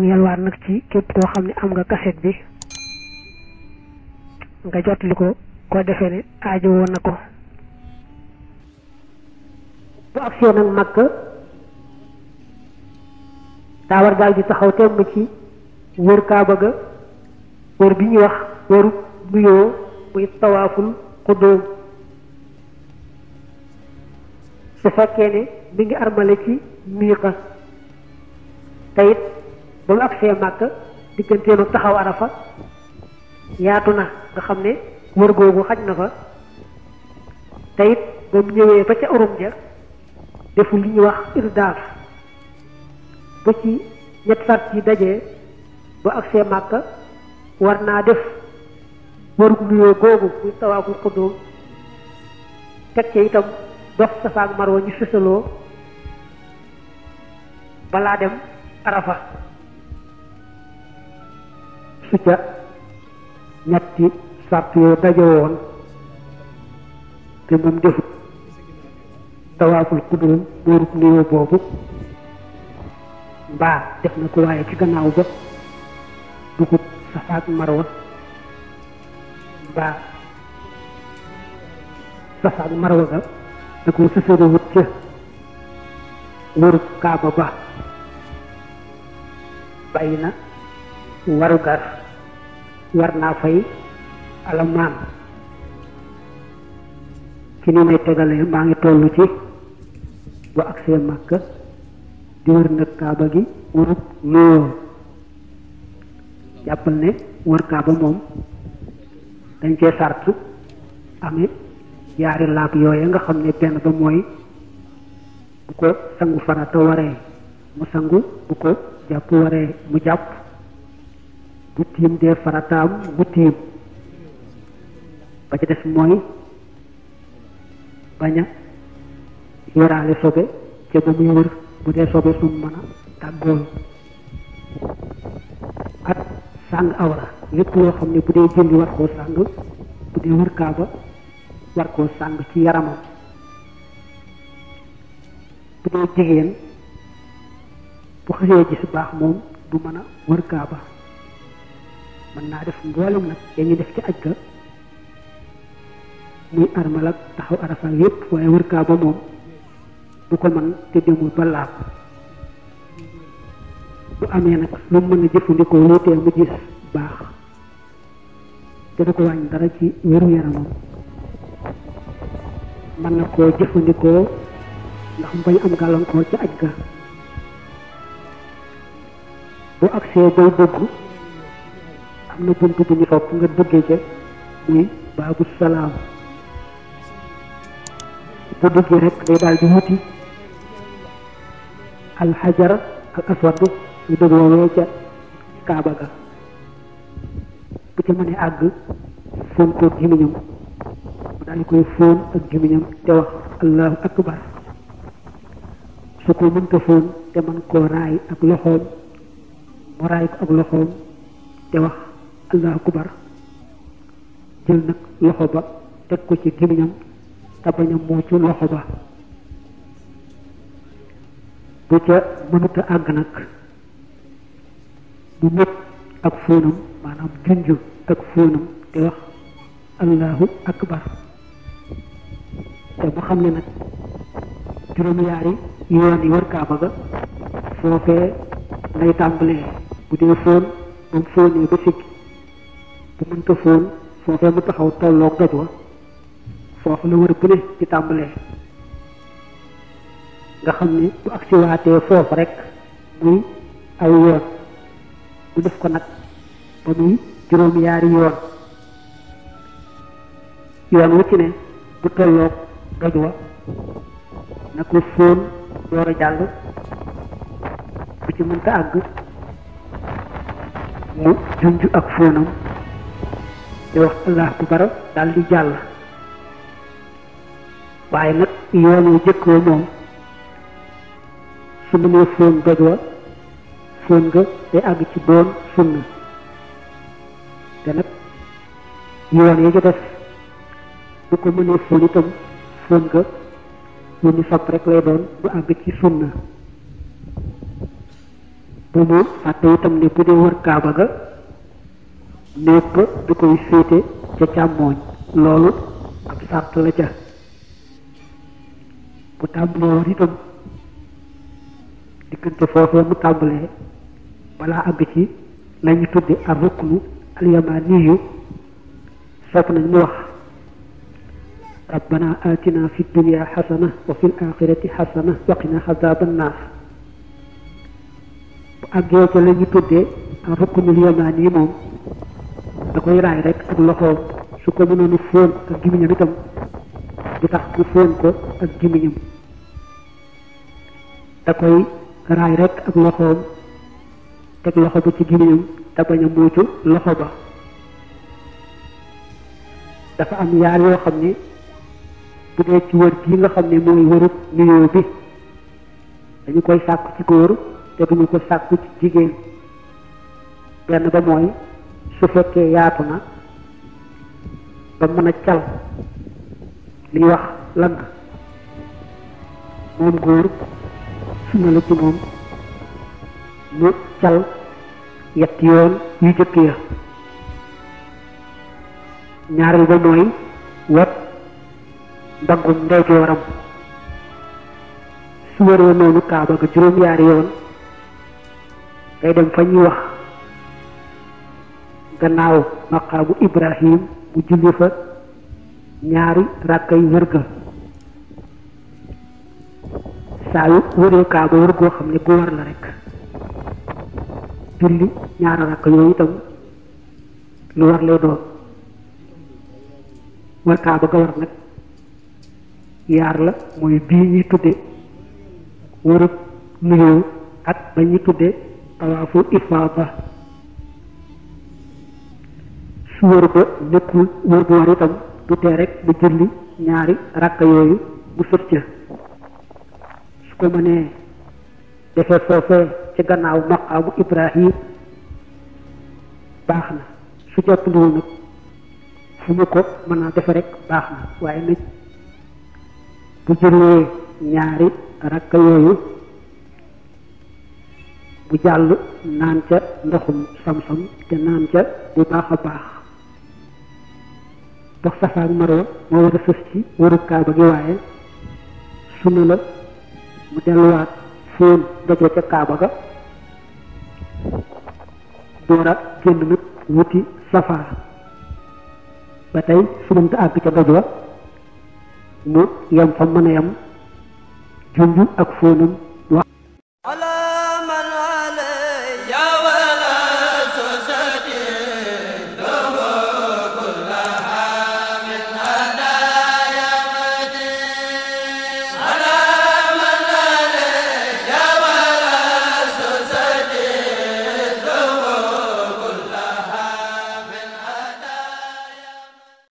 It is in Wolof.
ngi yalwaan nag ci képp koo xam ne am nga kaset bi nga jotli ko defee ne aajo woon na ko. bu agsee nag Makka daa war daal di taxaw temm ci wër Kaaba ga wër bi ñuy wax wëru nuyoo muy tawaaful xudóom. su fekkee ne mi ngi armale ci miiqa te it ba mu agsee Makka digganteem ak taxaw Arafa yaatu na nga xam ne wër googu xaj na fa te it ba mu ñëwee ba ca urum ja deful li ñuy wax irdaaf ba ci ñett sart yi dajee ba agsee Makka war naa def wërug nuyoo googu muy tawaaful xudóom teg ca itam dox Safa ak Marwa ñu sësaloo balaa dem Arafa. su ca ñetti sart yooyu daje woon te moom defut tawaaful xudóom wërug nuyoo boobu mbaa def na ko waaye ci gannaaw ba dugut Safa ak Marwa mbaa Safa ak Marwa ga da ko sësalowut ca wërug Kaaba ba bàyyi na warugar war naa fay alamaan. ci ni may tegalee maa ngi toll ci bu agsee Makka di wër nag Kaaba gi wërug nuyoo. jàppal ne wër Kaaba moom dañ cee sart amee yaari laab yooya nga xam ne benn ba mooy bu ko sangu farata waree mu sangu bu ko jàpp waree mu jàpp bu tiim dee farataam mu tiim ba ci des mooy bañ a yoraale sobe ca ba muy wër bu dee sobe sum mën a tàggool ak sàng awra lépp loo xam ne bu dee julli war koo sàng bu dee wër Kaaba war koo sàng ci yaramam. bu dee jigéen bu xasee gis baax moom du mën a wër Kaaba mën naa def mboolem nag ya ñu def ci aj ga muy armal ak taxaw Arafa yépp waaye wër Kaaba moom du ko mën te demul ba laab. bu amee nag lu mën a jëfandikoo wutee mu gis baax te du ko wàññi dara ci wéru yaramam mën na koo jëfandikoo ndax mu bañ am gàllankoor ci aj ga. bu agsee bay dugg am na bunt bu ñu sopp nga duggee ca muy baabu salaam. bu duggee rek day daal di wuti alxajar al aswad ñu dugg woowee ca Kaaba ga. bu ca mënee àgg fóon ko gémmiñam mu daal di koy fóon ak gémmiñam te wax allahu akbar. su ko mënta fóon te mën koo raay ak loxoom mu raay ko ak loxoom te wax allahu akbar jël nag loxo ba teg ko ci gémmiñam te bañ a muucu loxo ba. bu ca mënuta àgg nag mu mét ak fóonam maanaam junju ak fóonam te wax allahu akbar te mu xam ne nag juróom-yaari yoon yi wër Kaaba ga foofee lay tàmbalee. bu dee fóon ba mu fóonee ba sigg bu mënta fóon foofee mu taxaw tolloog doj wa foofu la wër bële di tàmbalee nga xam ne bu agsi waatee foofu rek muy aw yoon mu def ko nag ba muy juróom-yaari yoon wu ci ne bu tolloog doj wa na ko fóon door a jàll. bu ci mënta àgg mu junj ak fóonam te wax allahu akbar daal di jàll. waaye nag yoon wu jëkk wa moom su mënee fóon doj wa fóon nga day àgg ci doon sunna te nag yoon yi ca def bu ko mënee fóon itam fóon nga lu ñu sopp rek lay doon du àgg ci sunna. bu mu fàtte itam ne bu dee wër kaaba ga néeg ba du koy féete ca càmmooñ loolu ab sàrt la ca bu tàmbalee war itam diggante foofee mu tàmbalee balaa àgg ci lañu tudde ar ruknu al yamaniyu sopp nañ mu wax rabbana atina fi dunya xasana wa fi l axirati xasana wa qina xazaban naar bu àggee ca la ñu tuddee ar ruknul yamani moom da koy raay rek ak loxoom su ko mënoonu fóon ak gimiñam itam du tax mu fóon ko ak gimiñam da koy raay rek ak loxoom teg loxo ba ci gimiñam te bañ a muucu loxo ba dafa am yaar yoo xam ne bu dee ci wër gi nga xam ne mooy wërub nuyoo bi dañu koy sàkku ci góor te duñu ko sàkku ci jigéen benn ba mooy su fekkee yaatu na ba mën a cal li ñuy wax lang moom góor suna la ci moom mu cal yetti yoon yu jëkk ya ñaareel ba mooy wet mbaggum ndeyjooram su wëree noonu kaaba ga juróom-yaari yoon day dem fa ñuy wax gannaaw maqaamu Ibrahim mu julli fa ñaari rakkay wër ga saa yu wëree kaaba wër goo xam ne gu war la rek julli ñaari rakk yooyu itam lu war lay doon wër kaaba ga war nag yaar la mooy bii ñuy tudde wërëb nuyoo ak ba ñuy tudde tawaafu ifaada su wër ba nekkul wër bu war itam du tee rek mu julli ñaari rakk yooyu bu sët ca su ko mënee defee foofee ci gannaaw maqaamu Ibrahim baax na su jàppandiwul nag fu mu ko mën a defe rek baax na waaye nag bu jullee ñaari rakka yooyu bu jàll naan ca ndoxum sam-sam te naan ca bu baax a baax dox Safa ak Marwa moo war a sës ci wëru kaaba gi waaye sunna la mu delluwaat fóon dajoo ca kaaba ga door a génn nag wuti Safa ba tey su mënta àgg ca doj wa mu yem fa mën a yem junj ak fóonam wax